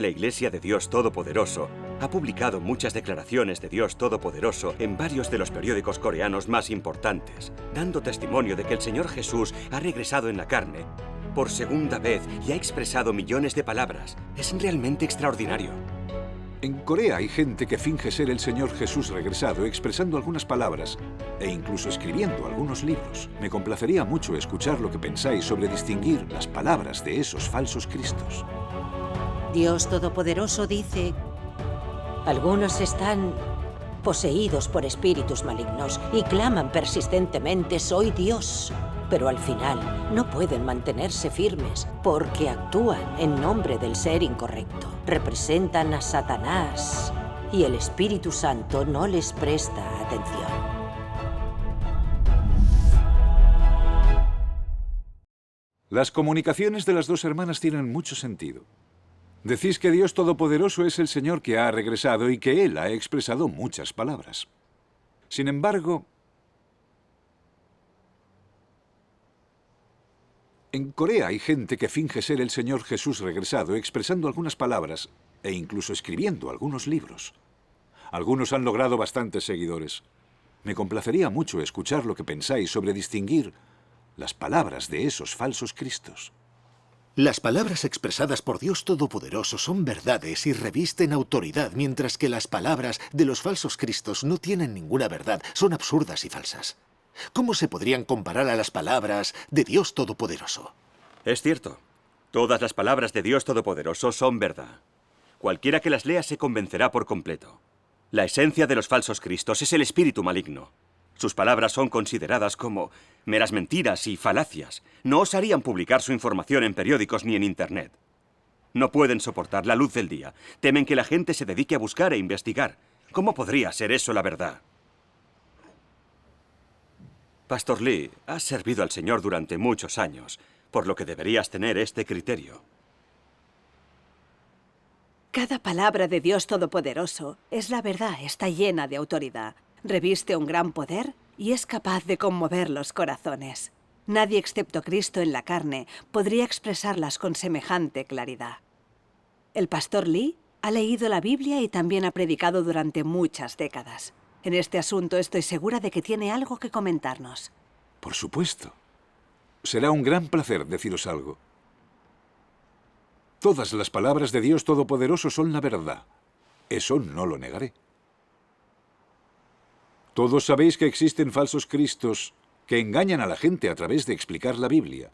La Iglesia de Dios Todopoderoso ha publicado muchas declaraciones de Dios Todopoderoso en varios de los periódicos coreanos más importantes, dando testimonio de que el Señor Jesús ha regresado en la carne por segunda vez y ha expresado millones de palabras. Es realmente extraordinario. En Corea hay gente que finge ser el Señor Jesús regresado, expresando algunas palabras e incluso escribiendo algunos libros. Me complacería mucho escuchar lo que pensáis sobre distinguir las palabras de esos falsos cristos. Dios Todopoderoso dice: algunos están poseídos por espíritus malignos y claman persistentemente «Soy Dios», pero al final no pueden mantenerse firmes porque actúan en nombre del ser incorrecto. Representan a Satanás y el Espíritu Santo no les presta atención. Las comunicaciones de las dos hermanas tienen mucho sentido. Decís que Dios Todopoderoso es el Señor que ha regresado y que Él ha expresado muchas palabras. Sin embargo, en Corea hay gente que finge ser el Señor Jesús regresado, expresando algunas palabras e incluso escribiendo algunos libros. Algunos han logrado bastantes seguidores. Me complacería mucho escuchar lo que pensáis sobre distinguir las palabras de esos falsos cristos. Las palabras expresadas por Dios Todopoderoso son verdades y revisten autoridad, mientras que las palabras de los falsos cristos no tienen ninguna verdad, son absurdas y falsas. ¿Cómo se podrían comparar a las palabras de Dios Todopoderoso? Es cierto. Todas las palabras de Dios Todopoderoso son verdad. Cualquiera que las lea se convencerá por completo. La esencia de los falsos cristos es el espíritu maligno. Sus palabras son consideradas como meras mentiras y falacias. No osarían publicar su información en periódicos ni en Internet. No pueden soportar la luz del día. Temen que la gente se dedique a buscar e investigar. ¿Cómo podría ser eso la verdad? Pastor Lee, has servido al Señor durante muchos años, por lo que deberías tener este criterio. Cada palabra de Dios Todopoderoso es la verdad, está llena de autoridad. Reviste un gran poder y es capaz de conmover los corazones. Nadie excepto Cristo en la carne podría expresarlas con semejante claridad. El pastor Lee ha leído la Biblia y también ha predicado durante muchas décadas. En este asunto estoy segura de que tiene algo que comentarnos. Por supuesto. Será un gran placer deciros algo. Todas las palabras de Dios Todopoderoso son la verdad. Eso no lo negaré. Todos sabéis que existen falsos cristos que engañan a la gente a través de explicar la Biblia.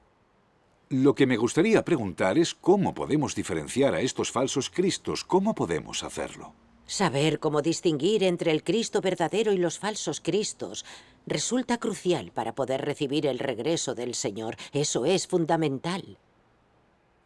Lo que me gustaría preguntar es cómo podemos diferenciar a estos falsos cristos. ¿Cómo podemos hacerlo? Saber cómo distinguir entre el Cristo verdadero y los falsos cristos resulta crucial para poder recibir el regreso del Señor. Eso es fundamental.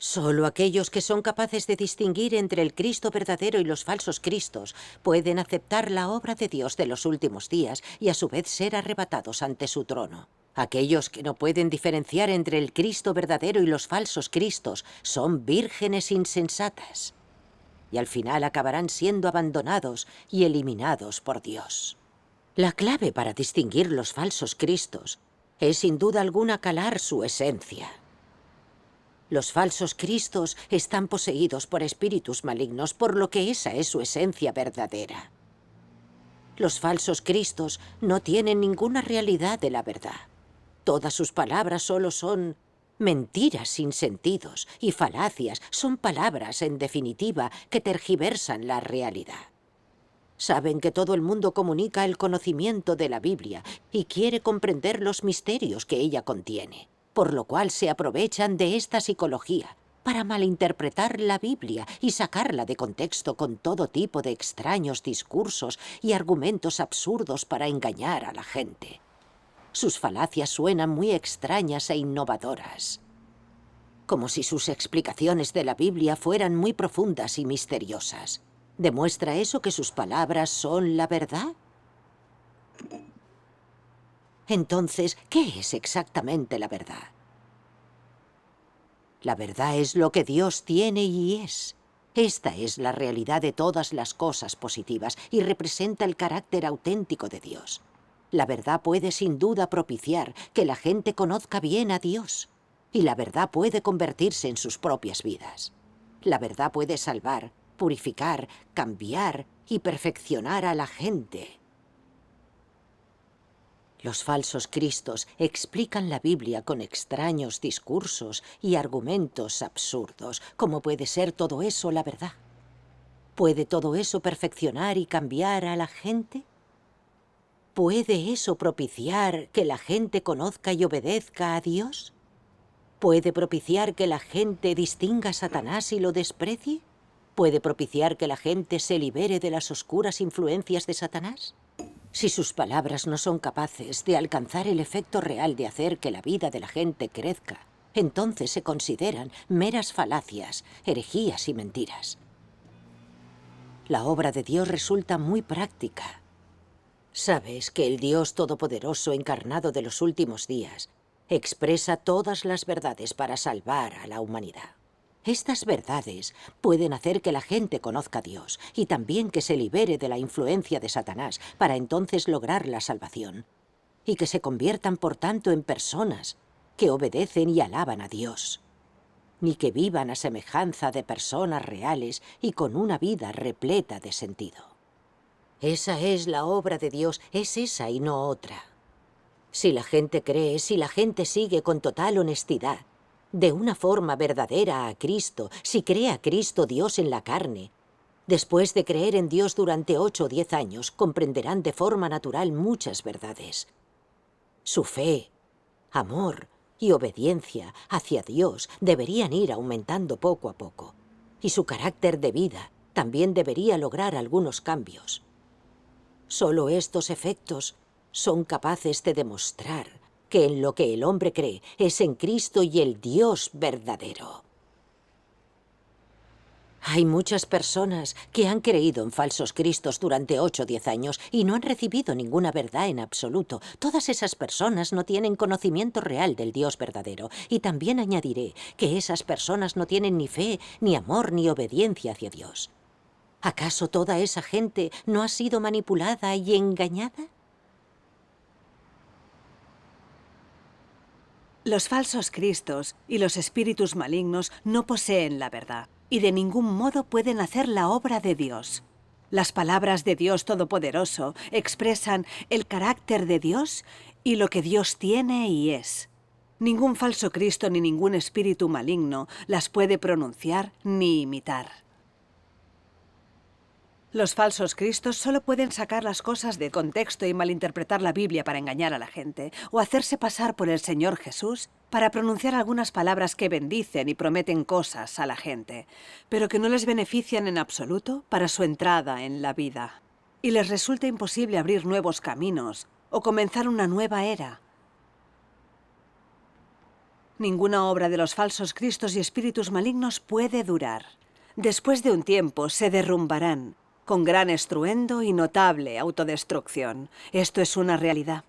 Solo aquellos que son capaces de distinguir entre el Cristo verdadero y los falsos cristos pueden aceptar la obra de Dios de los últimos días y a su vez ser arrebatados ante su trono. Aquellos que no pueden diferenciar entre el Cristo verdadero y los falsos cristos son vírgenes insensatas y al final acabarán siendo abandonados y eliminados por Dios. La clave para distinguir los falsos cristos es sin duda alguna calar su esencia. Los falsos cristos están poseídos por espíritus malignos, por lo que esa es su esencia verdadera. Los falsos cristos no tienen ninguna realidad de la verdad. Todas sus palabras solo son mentiras sin sentidos y falacias. Son palabras, en definitiva, que tergiversan la realidad. Saben que todo el mundo comunica el conocimiento de la Biblia y quiere comprender los misterios que ella contiene, por lo cual se aprovechan de esta psicología para malinterpretar la Biblia y sacarla de contexto con todo tipo de extraños discursos y argumentos absurdos para engañar a la gente. Sus falacias suenan muy extrañas e innovadoras, como si sus explicaciones de la Biblia fueran muy profundas y misteriosas. ¿Demuestra eso que sus palabras son la verdad? Entonces, ¿qué es exactamente la verdad? La verdad es lo que Dios tiene y es. Esta es la realidad de todas las cosas positivas y representa el carácter auténtico de Dios. La verdad puede sin duda propiciar que la gente conozca bien a Dios, y la verdad puede convertirse en sus propias vidas. La verdad puede salvar, purificar, cambiar y perfeccionar a la gente. Los falsos cristos explican la Biblia con extraños discursos y argumentos absurdos. ¿Cómo puede ser todo eso la verdad? ¿Puede todo eso perfeccionar y cambiar a la gente? ¿Puede eso propiciar que la gente conozca y obedezca a Dios? ¿Puede propiciar que la gente distinga a Satanás y lo desprecie? ¿Puede propiciar que la gente se libere de las oscuras influencias de Satanás? Si sus palabras no son capaces de alcanzar el efecto real de hacer que la vida de la gente crezca, entonces se consideran meras falacias, herejías y mentiras. La obra de Dios resulta muy práctica. Sabes que el Dios Todopoderoso encarnado de los últimos días expresa todas las verdades para salvar a la humanidad. Estas verdades pueden hacer que la gente conozca a Dios y también que se libere de la influencia de Satanás para entonces lograr la salvación, y que se conviertan por tanto en personas que obedecen y alaban a Dios, ni que vivan a semejanza de personas reales y con una vida repleta de sentido. Esa es la obra de Dios, es esa y no otra. Si la gente cree, si la gente sigue con total honestidad, de una forma verdadera a Cristo, si cree a Cristo Dios en la carne, después de creer en Dios durante 8 o 10 años, comprenderán de forma natural muchas verdades. Su fe, amor y obediencia hacia Dios deberían ir aumentando poco a poco, y su carácter de vida también debería lograr algunos cambios. Solo estos efectos son capaces de demostrar que en lo que el hombre cree es en Cristo y el Dios verdadero. Hay muchas personas que han creído en falsos cristos durante 8 o 10 años y no han recibido ninguna verdad en absoluto. Todas esas personas no tienen conocimiento real del Dios verdadero. Y también añadiré que esas personas no tienen ni fe, ni amor, ni obediencia hacia Dios. ¿Acaso toda esa gente no ha sido manipulada y engañada? Los falsos cristos y los espíritus malignos no poseen la verdad y de ningún modo pueden hacer la obra de Dios. Las palabras de Dios Todopoderoso expresan el carácter de Dios y lo que Dios tiene y es. Ningún falso Cristo ni ningún espíritu maligno las puede pronunciar ni imitar. Los falsos cristos solo pueden sacar las cosas de contexto y malinterpretar la Biblia para engañar a la gente, o hacerse pasar por el Señor Jesús para pronunciar algunas palabras que bendicen y prometen cosas a la gente, pero que no les benefician en absoluto para su entrada en la vida. Y les resulta imposible abrir nuevos caminos o comenzar una nueva era. Ninguna obra de los falsos cristos y espíritus malignos puede durar. Después de un tiempo se derrumbarán, con gran estruendo y notable autodestrucción. Esto es una realidad.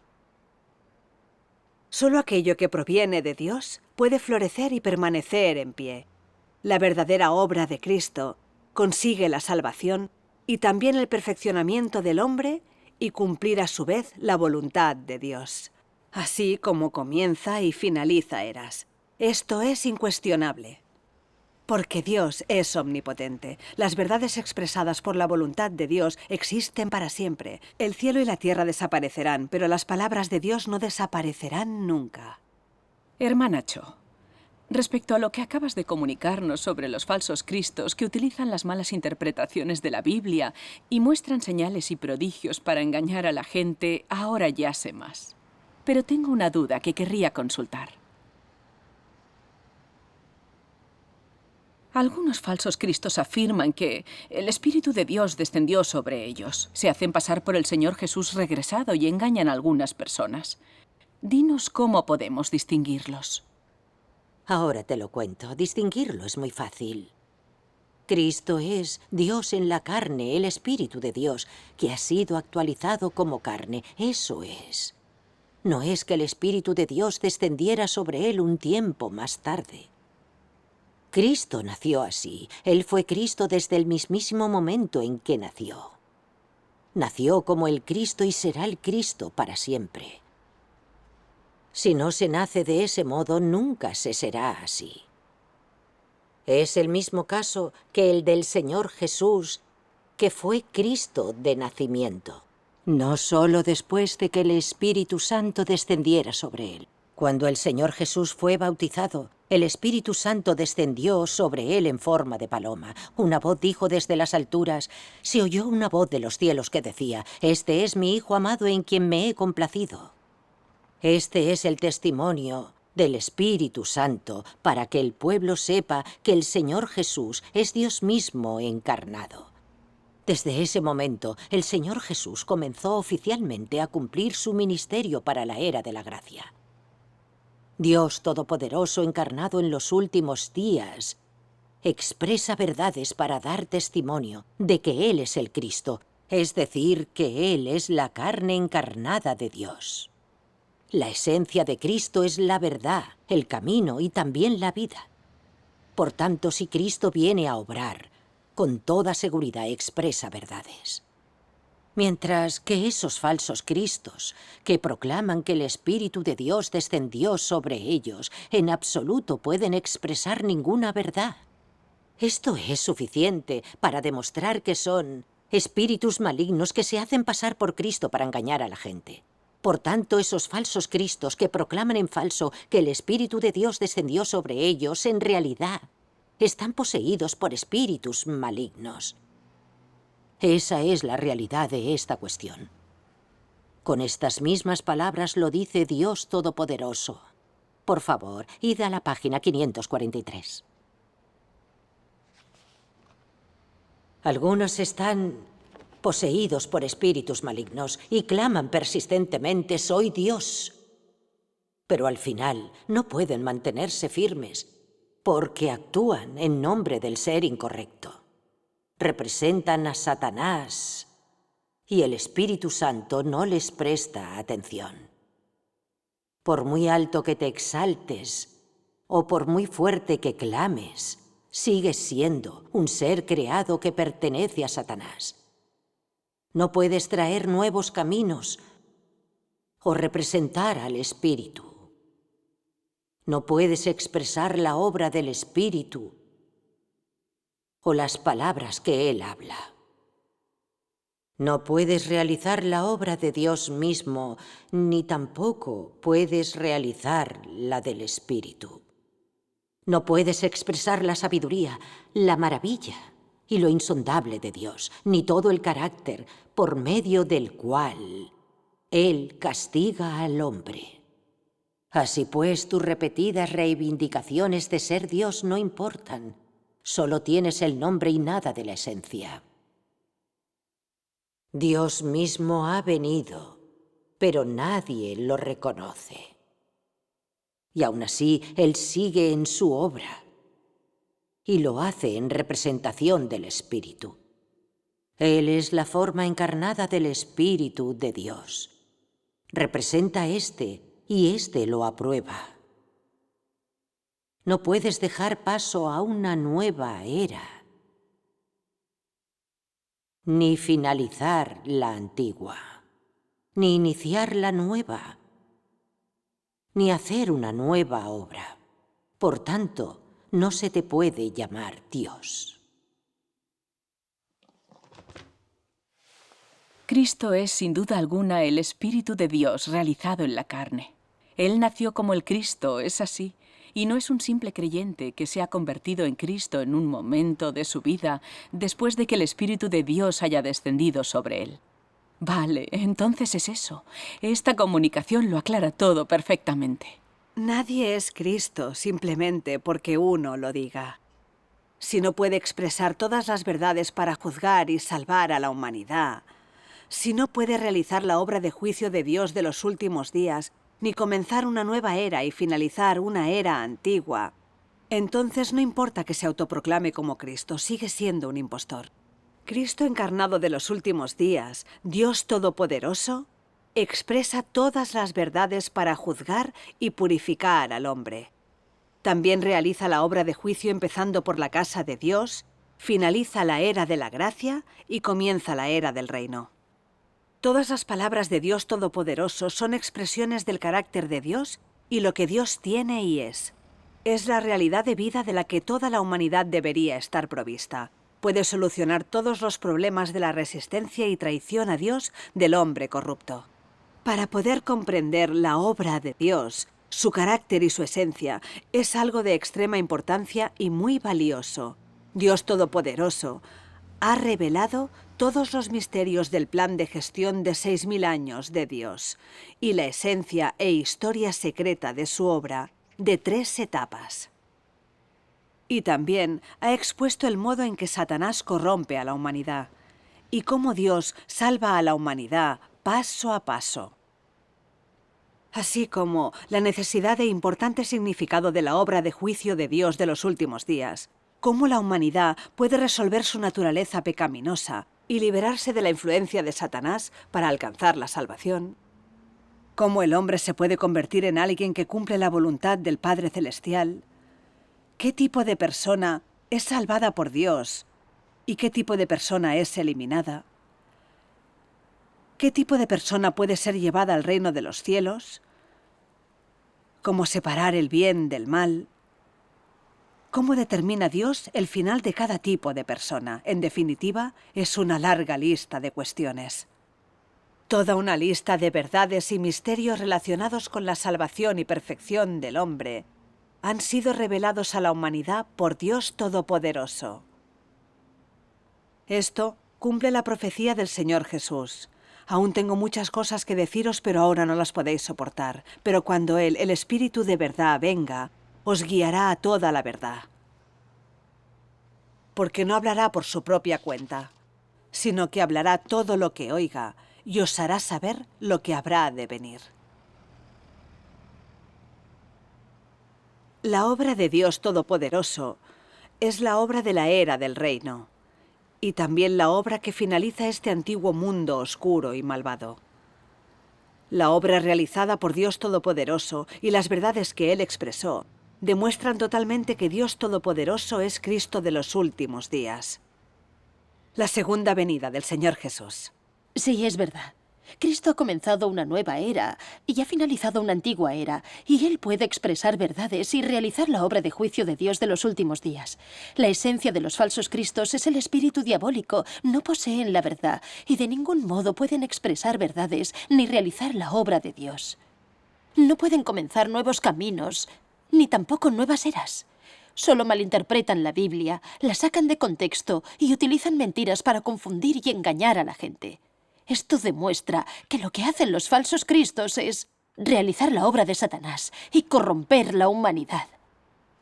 Solo aquello que proviene de Dios puede florecer y permanecer en pie. La verdadera obra de Cristo consigue la salvación y también el perfeccionamiento del hombre y cumplir a su vez la voluntad de Dios. Así como comienza y finaliza eras. Esto es incuestionable. Porque Dios es omnipotente. Las verdades expresadas por la voluntad de Dios existen para siempre. El cielo y la tierra desaparecerán, pero las palabras de Dios no desaparecerán nunca. Hermana Cho, respecto a lo que acabas de comunicarnos sobre los falsos cristos que utilizan las malas interpretaciones de la Biblia y muestran señales y prodigios para engañar a la gente, ahora ya sé más. Pero tengo una duda que querría consultar. Algunos falsos cristos afirman que el Espíritu de Dios descendió sobre ellos. Se hacen pasar por el Señor Jesús regresado y engañan a algunas personas. Dinos cómo podemos distinguirlos. Ahora te lo cuento. Distinguirlo es muy fácil. Cristo es Dios en la carne, el Espíritu de Dios, que ha sido actualizado como carne. Eso es. No es que el Espíritu de Dios descendiera sobre él un tiempo más tarde. Cristo nació así. Él fue Cristo desde el mismísimo momento en que nació. Nació como el Cristo y será el Cristo para siempre. Si no se nace de ese modo, nunca se será así. Es el mismo caso que el del Señor Jesús, que fue Cristo de nacimiento. No solo después de que el Espíritu Santo descendiera sobre él. Cuando el Señor Jesús fue bautizado, el Espíritu Santo descendió sobre él en forma de paloma. Una voz dijo desde las alturas, se oyó una voz de los cielos que decía, «Este es mi Hijo amado en quien me he complacido». Este es el testimonio del Espíritu Santo para que el pueblo sepa que el Señor Jesús es Dios mismo encarnado. Desde ese momento, el Señor Jesús comenzó oficialmente a cumplir su ministerio para la era de la gracia. Dios Todopoderoso encarnado en los últimos días expresa verdades para dar testimonio de que Él es el Cristo, es decir, que Él es la carne encarnada de Dios. La esencia de Cristo es la verdad, el camino y también la vida. Por tanto, si Cristo viene a obrar, con toda seguridad expresa verdades. Mientras que esos falsos cristos, que proclaman que el Espíritu de Dios descendió sobre ellos, en absoluto pueden expresar ninguna verdad. Esto es suficiente para demostrar que son espíritus malignos que se hacen pasar por Cristo para engañar a la gente. Por tanto, esos falsos cristos que proclaman en falso que el Espíritu de Dios descendió sobre ellos, en realidad, están poseídos por espíritus malignos. Esa es la realidad de esta cuestión. Con estas mismas palabras lo dice Dios Todopoderoso. Por favor, id a la página 543. Algunos están poseídos por espíritus malignos y claman persistentemente, «Soy Dios». Pero al final no pueden mantenerse firmes porque actúan en nombre del ser incorrecto. Representan a Satanás y el Espíritu Santo no les presta atención. Por muy alto que te exaltes o por muy fuerte que clames, sigues siendo un ser creado que pertenece a Satanás. No puedes traer nuevos caminos o representar al Espíritu. No puedes expresar la obra del Espíritu o las palabras que Él habla. No puedes realizar la obra de Dios mismo, ni tampoco puedes realizar la del Espíritu. No puedes expresar la sabiduría, la maravilla y lo insondable de Dios, ni todo el carácter por medio del cual Él castiga al hombre. Así pues, tus repetidas reivindicaciones de ser Dios no importan. Solo tienes el nombre y nada de la esencia. Dios mismo ha venido, pero nadie lo reconoce. Y aún así, Él sigue en su obra y lo hace en representación del Espíritu. Él es la forma encarnada del Espíritu de Dios. Representa éste y éste lo aprueba. No puedes dejar paso a una nueva era, ni finalizar la antigua, ni iniciar la nueva, ni hacer una nueva obra. Por tanto, no se te puede llamar Dios. Cristo es, sin duda alguna, el Espíritu de Dios realizado en la carne. Él nació como el Cristo, es así, y no es un simple creyente que se ha convertido en Cristo en un momento de su vida después de que el Espíritu de Dios haya descendido sobre él. Vale, entonces es eso. Esta comunicación lo aclara todo perfectamente. Nadie es Cristo simplemente porque uno lo diga. Si no puede expresar todas las verdades para juzgar y salvar a la humanidad, si no puede realizar la obra de juicio de Dios de los últimos días, ni comenzar una nueva era y finalizar una era antigua, entonces no importa que se autoproclame como Cristo, sigue siendo un impostor. Cristo encarnado de los últimos días, Dios Todopoderoso, expresa todas las verdades para juzgar y purificar al hombre. También realiza la obra de juicio empezando por la casa de Dios, finaliza la era de la gracia y comienza la era del reino. Todas las palabras de Dios Todopoderoso son expresiones del carácter de Dios y lo que Dios tiene y es. Es la realidad de vida de la que toda la humanidad debería estar provista. Puede solucionar todos los problemas de la resistencia y traición a Dios del hombre corrupto. Para poder comprender la obra de Dios, su carácter y su esencia, es algo de extrema importancia y muy valioso. Dios Todopoderoso ha revelado todos los misterios del plan de gestión de 6000 años de Dios y la esencia e historia secreta de su obra de 3 etapas. Y también ha expuesto el modo en que Satanás corrompe a la humanidad y cómo Dios salva a la humanidad paso a paso. Así como la necesidad e importante significado de la obra de juicio de Dios de los últimos días, cómo la humanidad puede resolver su naturaleza pecaminosa y liberarse de la influencia de Satanás para alcanzar la salvación, cómo el hombre se puede convertir en alguien que cumple la voluntad del Padre Celestial, qué tipo de persona es salvada por Dios y qué tipo de persona es eliminada, qué tipo de persona puede ser llevada al reino de los cielos, cómo separar el bien del mal, cómo determina Dios el final de cada tipo de persona. En definitiva, es una larga lista de cuestiones. Toda una lista de verdades y misterios relacionados con la salvación y perfección del hombre han sido revelados a la humanidad por Dios Todopoderoso. Esto cumple la profecía del Señor Jesús. Aún tengo muchas cosas que deciros, pero ahora no las podéis soportar. Pero cuando Él, el Espíritu de verdad, venga, os guiará a toda la verdad. Porque no hablará por su propia cuenta, sino que hablará todo lo que oiga y os hará saber lo que habrá de venir. La obra de Dios Todopoderoso es la obra de la era del reino, y también la obra que finaliza este antiguo mundo oscuro y malvado. La obra realizada por Dios Todopoderoso y las verdades que Él expresó demuestran totalmente que Dios Todopoderoso es Cristo de los últimos días. La segunda venida del Señor Jesús. Sí, es verdad. Cristo ha comenzado una nueva era y ha finalizado una antigua era, y Él puede expresar verdades y realizar la obra de juicio de Dios de los últimos días. La esencia de los falsos cristos es el espíritu diabólico, no poseen la verdad, y de ningún modo pueden expresar verdades ni realizar la obra de Dios. No pueden comenzar nuevos caminos, ni tampoco nuevas eras. Solo malinterpretan la Biblia, la sacan de contexto y utilizan mentiras para confundir y engañar a la gente. Esto demuestra que lo que hacen los falsos cristos es realizar la obra de Satanás y corromper la humanidad.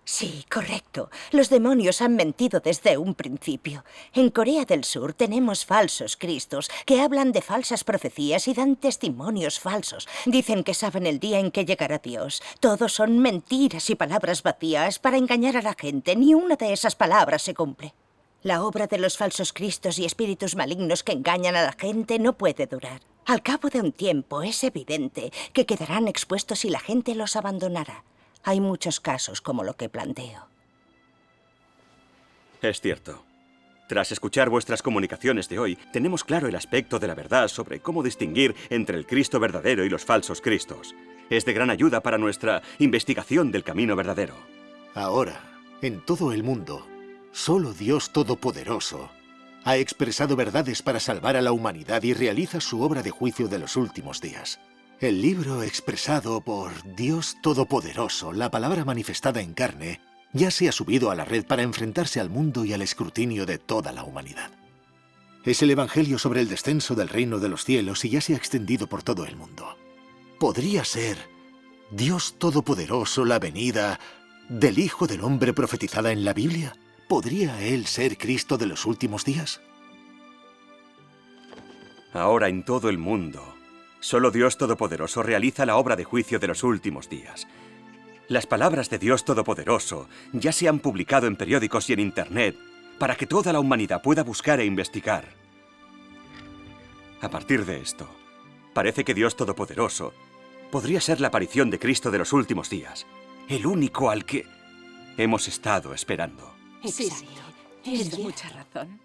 Sí, correcto. Los demonios han mentido desde un principio. En Corea del Sur tenemos falsos cristos que hablan de falsas profecías y dan testimonios falsos. Dicen que saben el día en que llegará Dios. Todos son mentiras y palabras vacías para engañar a la gente. Ni una de esas palabras se cumple. La obra de los falsos cristos y espíritus malignos que engañan a la gente no puede durar. Al cabo de un tiempo es evidente que quedarán expuestos y la gente los abandonará. Hay muchos casos como lo que planteo. Es cierto. Tras escuchar vuestras comunicaciones de hoy, tenemos claro el aspecto de la verdad sobre cómo distinguir entre el Cristo verdadero y los falsos cristos. Es de gran ayuda para nuestra investigación del camino verdadero. Ahora, en todo el mundo, solo Dios Todopoderoso ha expresado verdades para salvar a la humanidad y realiza su obra de juicio de los últimos días. El libro expresado por Dios Todopoderoso, la palabra manifestada en carne, ya se ha subido a la red para enfrentarse al mundo y al escrutinio de toda la humanidad. Es el Evangelio sobre el descenso del reino de los cielos y ya se ha extendido por todo el mundo. ¿Podría ser Dios Todopoderoso la venida del Hijo del Hombre profetizada en la Biblia? ¿Podría Él ser Cristo de los últimos días? Ahora en todo el mundo, solo Dios Todopoderoso realiza la obra de juicio de los últimos días. Las palabras de Dios Todopoderoso ya se han publicado en periódicos y en Internet para que toda la humanidad pueda buscar e investigar. A partir de esto, parece que Dios Todopoderoso podría ser la aparición de Cristo de los últimos días, el único al que hemos estado esperando. Sí, tienes mucha razón.